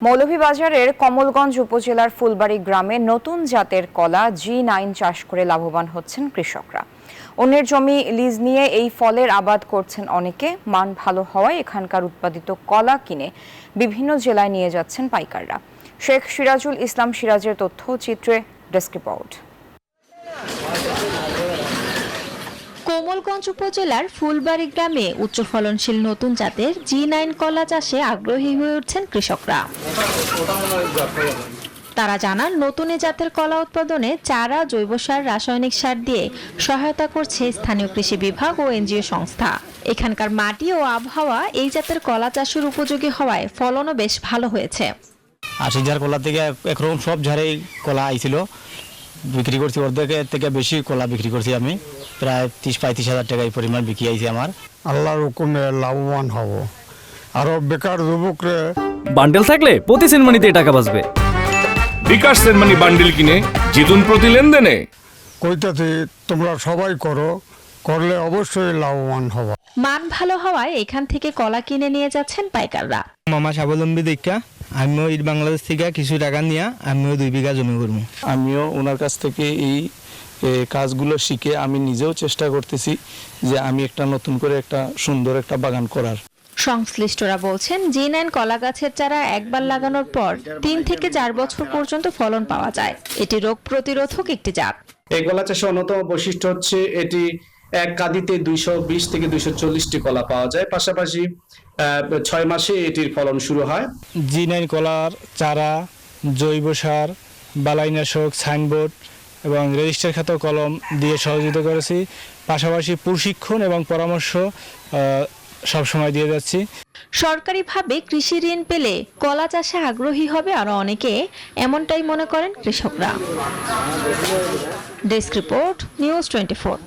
মৌলভীবাজারের কমলগঞ্জ উপজেলার ফুলবাড়ি গ্রামে নতুন জাতের কলা G9 চাষ করে লাভবান হচ্ছেন কৃষকরা। অন্যের জমি লিজ নিয়ে এই ফলের আবাদ করছেন অনেকে। মান ভালো হওয়ায় এখানকার উৎপাদিত কলা কিনে বিভিন্ন জেলায় নিয়ে যাচ্ছেন পাইকাররা। শেখ সিরাজুল ইসলাম সিরাজের তথ্যচিত্রে ডেস্ক রিপোর্ট। কমলগঞ্জ উপজেলার ফুলবাড়ি গ্রামে উচ্চ ফলনশীল নতুন জাতের G9 কলা চাষে আগ্রহী হয়ে উঠছেন কৃষকরা। তারা জানান, নতুন এ জাতের কলা উৎপাদনে চারা, জৈব সার, রাসায়নিক সার দিয়ে সহায়তা করছে স্থানীয় কৃষি বিভাগ ও এনজিও সংস্থা। এখানকার মাটি ও আবহাওয়া এই জাতের কলা চাষের উপযোগী হওয়ায় ফলনও বেশ ভালো হয়েছে। 80,000 কলা থেকে একরকম সব ঝাড়েই কলা আইছিল, বিক্রি করছি অর্ধেকের থেকে বেশি কলা বিক্রি করছি আমি। প্রায় 30-35 হাজার টাকা এই পরিমাণ বিক্রি আইছে আমার। আল্লাহর হুকুমে লাভবান হব। আরো বেকার যুবকরে বান্ডেল থাকলে প্রতি সেনমানিতে টাকা বাঁচবে। বিকাশ সেনমানি বান্ডেল কিনে জিতুন প্রতি লেনদেনে। কইতাছি তোমরা সবাই করলে অবশ্যই লাভবান হব। মান ভালো হওয়ায় এখান থেকে কলা কিনে নিয়ে যাচ্ছেন পাইকাররা। মামা স্বাবলম্বী দেখা আমিও ইট বাংলাদেশ থেকে কিছু টাকা নিয়ে আমিও 2 বিঘা জমি করবো। আমিও ওনার কাছ থেকে এই কাজগুলো শিখে আমি নিজেও চেষ্টা করতেছি যে আমি একটা নতুন করে একটা সুন্দর একটা বাগান করার। সংশ্লিষ্টরা বলছেন, G9 কলা গাছের চারা একবার লাগানোর পর 3 থেকে 4 বছর পর্যন্ত ফলন পাওয়া যায়। এটি রোগ প্রতিরোধক একটি জাত। এই কলা চাষের অন্যতম বৈশিষ্ট্য হচ্ছে এটি এক কাঁদিতে 220 থেকে 240টি কলা পাওয়া যায়। পাশাপাশি 6 মাসে এটির ফলন শুরু হয়। G9 কলার চারা, জৈব সার, বালাইনাশক, সাইনবোর্ড এবং রেজিস্টার খাতা কলম দিয়ে সহযোগিতা করেছি। পাশাপাশি প্রশিক্ষণ এবং পরামর্শ সবসময় দিয়ে যাচ্ছি। সরকারিভাবে কৃষি ঋণ পেলে কলা চাষে আগ্রহী হবে আরো অনেকে, এমনটাই মনে করেন কৃষকরা। Desk report, news 24।